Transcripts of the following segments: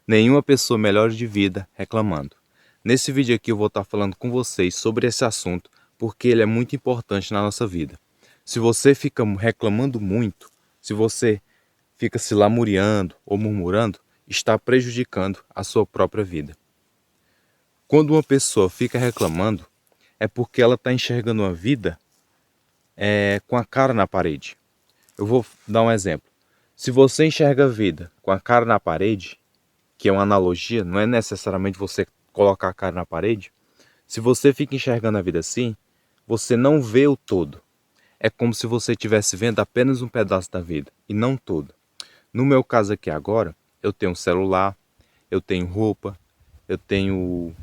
Nenhuma pessoa melhora de vida reclamando. Nesse vídeo aqui eu vou estar falando com vocês sobre esse assunto porque ele é muito importante na nossa vida. Se você fica reclamando muito, se você fica se lamuriando ou murmurando, está prejudicando a sua própria vida. Quando uma pessoa fica reclamando, é porque ela está enxergando uma vida com a cara na parede. Eu vou dar um exemplo. Se você enxerga a vida com a cara na parede, que é uma analogia, não é necessariamente você colocar a cara na parede. Se você fica enxergando a vida assim, você não vê o todo. É como se você estivesse vendo apenas um pedaço da vida e não todo. No meu caso aqui agora, eu tenho um celular, eu tenho roupa, eu tenho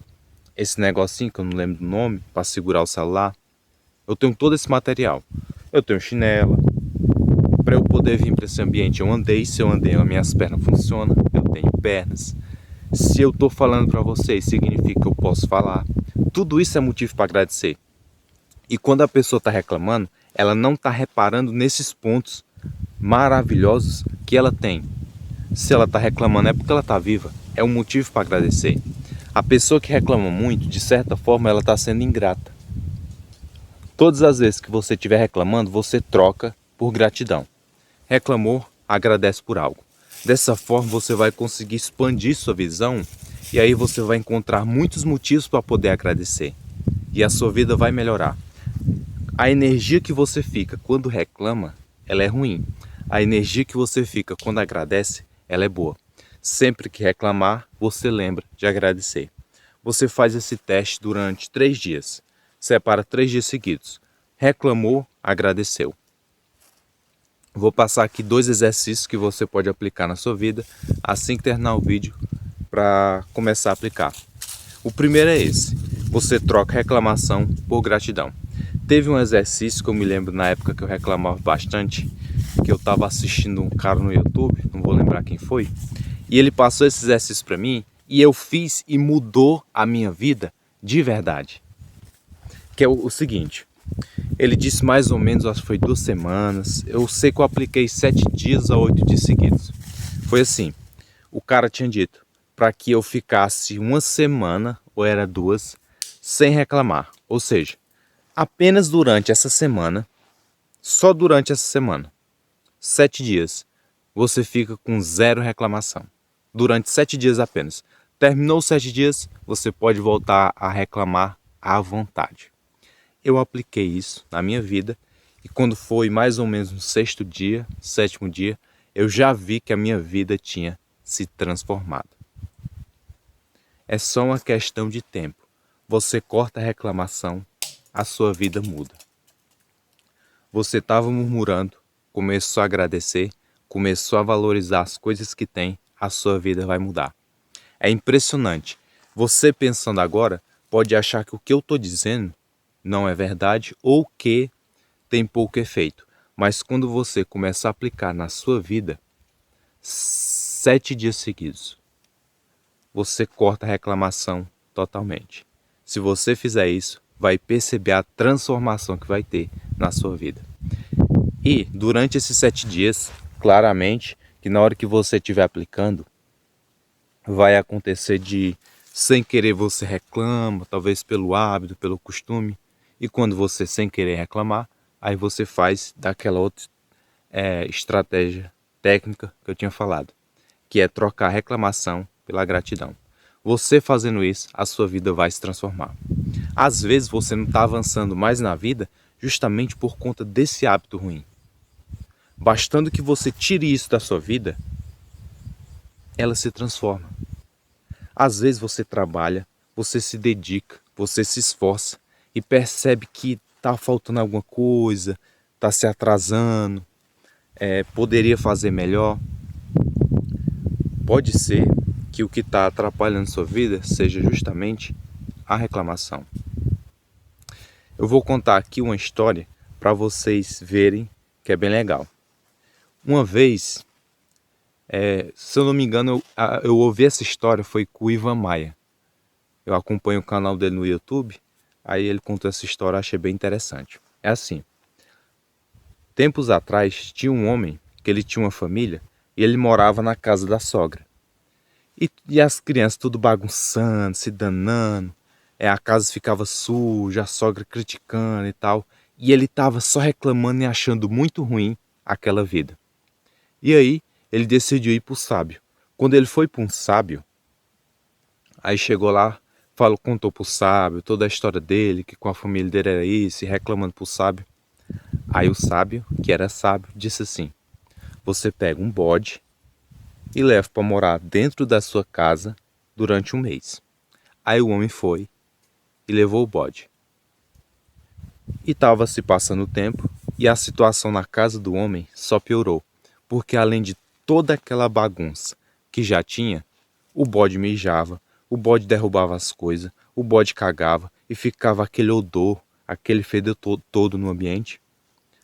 esse negocinho que eu não lembro do nome para segurar o celular. Eu tenho todo esse material. Eu tenho chinela. Para eu poder vir para esse ambiente, eu andei. Se eu andei, as minhas pernas funcionam. Eu tenho pernas. Se eu estou falando para vocês, significa que eu posso falar. Tudo isso é motivo para agradecer. E quando a pessoa está reclamando, ela não está reparando nesses pontos maravilhosos que ela tem. Se ela está reclamando é porque ela está viva. É um motivo para agradecer. A pessoa que reclama muito, de certa forma, ela está sendo ingrata. Todas as vezes que você estiver reclamando, você troca por gratidão. Reclamou, agradece por algo. Dessa forma você vai conseguir expandir sua visão e aí você vai encontrar muitos motivos para poder agradecer. E a sua vida vai melhorar. A energia que você fica quando reclama, ela é ruim. A energia que você fica quando agradece, ela é boa. Sempre que reclamar, você lembra de agradecer. Você faz esse teste durante 3 dias. Separa 3 dias seguidos. Reclamou, agradeceu. Vou passar aqui 2 exercícios que você pode aplicar na sua vida assim que terminar o vídeo para começar a aplicar. O primeiro é esse. Você troca reclamação por gratidão. Teve um exercício que eu me lembro na época que eu reclamava bastante, que eu estava assistindo um cara no YouTube, não vou lembrar quem foi, e ele passou esse exercício para mim e eu fiz e mudou a minha vida de verdade. Que é o seguinte, ele disse mais ou menos, acho que foi 2 semanas, eu sei que eu apliquei 7 dias a 8 dias seguidos. Foi assim, o cara tinha dito para que eu ficasse 1 semana, ou era 2, sem reclamar. Ou seja, apenas durante essa semana, só durante essa semana, 7 dias, você fica com 0 reclamação. Durante 7 dias apenas. Terminou os 7 dias, você pode voltar a reclamar à vontade. Eu apliquei isso na minha vida e quando foi mais ou menos no 6º dia, 7º dia, eu já vi que a minha vida tinha se transformado. É só uma questão de tempo. Você corta a reclamação, a sua vida muda. Você estava murmurando, começou a agradecer, começou a valorizar as coisas que tem, a sua vida vai mudar. É impressionante. Você pensando agora pode achar que o que eu estou dizendo não é verdade ou que tem pouco efeito. Mas quando você começar a aplicar na sua vida, 7 dias seguidos, você corta a reclamação totalmente. Se você fizer isso, vai perceber a transformação que vai ter na sua vida. E durante esses 7 dias, claramente, que na hora que você estiver aplicando, vai acontecer de sem querer você reclama, talvez pelo hábito, pelo costume. E quando você sem querer reclamar, aí você faz daquela outra estratégia técnica que eu tinha falado, que é trocar a reclamação pela gratidão. Você fazendo isso, a sua vida vai se transformar. Às vezes você não está avançando mais na vida justamente por conta desse hábito ruim. Bastando que você tire isso da sua vida, ela se transforma. Às vezes você trabalha, você se dedica, você se esforça e percebe que está faltando alguma coisa, está se atrasando, poderia fazer melhor. Pode ser que o que está atrapalhando sua vida seja justamente a reclamação. Eu vou contar aqui uma história para vocês verem que é bem legal. Uma vez, se eu não me engano, eu ouvi essa história, foi com o Ivan Maia. Eu acompanho o canal dele no YouTube, aí ele contou essa história, achei bem interessante. É assim, tempos atrás tinha um homem que ele tinha uma família e ele morava na casa da sogra. E as crianças tudo bagunçando, se danando, a casa ficava suja, a sogra criticando e tal. E ele estava só reclamando e achando muito ruim aquela vida. E aí ele decidiu ir para o sábio. Quando ele foi para um sábio, aí chegou lá, contou para o sábio toda a história dele, que com a família dele era isso, e reclamando para o sábio. Aí o sábio, que era sábio, disse assim: você pega um bode e leva para morar dentro da sua casa durante um mês. Aí o homem foi e levou o bode. E estava se passando o tempo e a situação na casa do homem só piorou, porque além de toda aquela bagunça que já tinha, o bode mijava, o bode derrubava as coisas, o bode cagava e ficava aquele odor, aquele fedor todo no ambiente.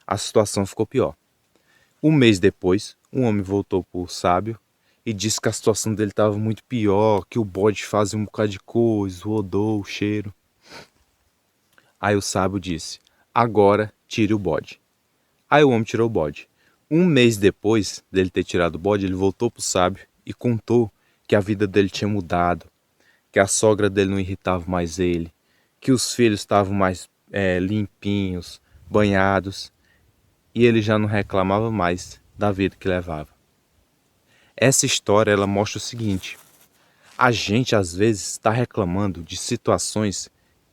A situação ficou pior. Um mês depois, um homem voltou para o sábio e disse que a situação dele estava muito pior, que o bode fazia um bocado de coisa, o odor, o cheiro. Aí o sábio disse: agora tire o bode. Aí o homem tirou o bode. Um mês depois dele ter tirado o bode, ele voltou para o sábio e contou que a vida dele tinha mudado, que a sogra dele não irritava mais ele, que os filhos estavam mais limpinhos, banhados, e ele já não reclamava mais da vida que levava. Essa história ela mostra o seguinte: a gente às vezes está reclamando de situações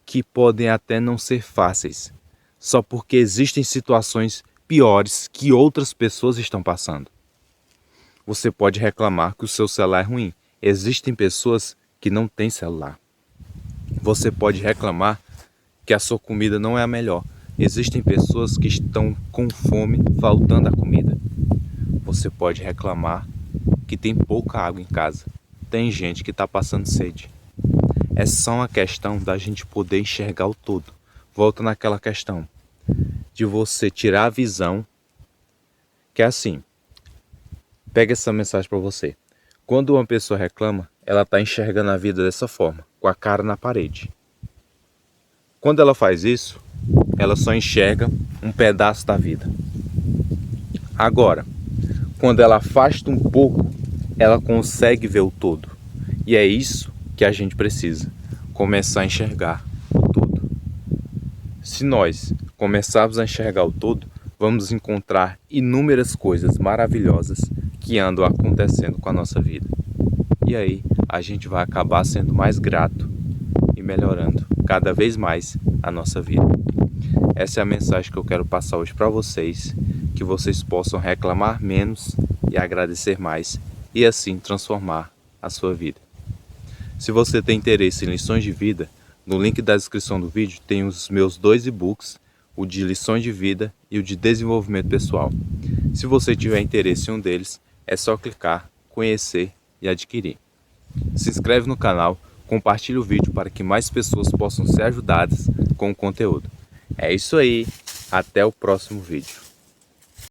que podem até não ser fáceis, só porque existem situações piores que outras pessoas estão passando. Você pode reclamar que o seu celular é ruim. Existem pessoas que não têm celular. Você pode reclamar que a sua comida não é a melhor. Existem pessoas que estão com fome, faltando a comida. Você pode reclamar que tem pouca água em casa. Tem gente que está passando sede. É só uma questão da gente poder enxergar o todo. Volta naquela questão de você tirar a visão, que é assim. Pega essa mensagem para você. Quando uma pessoa reclama, ela está enxergando a vida dessa forma, com a cara na parede. Quando ela faz isso, ela só enxerga um pedaço da vida. Agora, quando ela afasta um pouco, ela consegue ver o todo. E é isso que a gente precisa, começar a enxergar o todo. Se nós começarmos a enxergar o todo, vamos encontrar inúmeras coisas maravilhosas que andam acontecendo com a nossa vida. E aí a gente vai acabar sendo mais grato e melhorando cada vez mais a nossa vida. Essa é a mensagem que eu quero passar hoje para vocês, que vocês possam reclamar menos e agradecer mais, e assim transformar a sua vida. Se você tem interesse em lições de vida, no link da descrição do vídeo tem os meus 2 e-books, o de lições de vida e o de desenvolvimento pessoal. Se você tiver interesse em um deles, é só clicar, conhecer e adquirir. Se inscreve no canal, compartilhe o vídeo para que mais pessoas possam ser ajudadas com o conteúdo. É isso aí, até o próximo vídeo.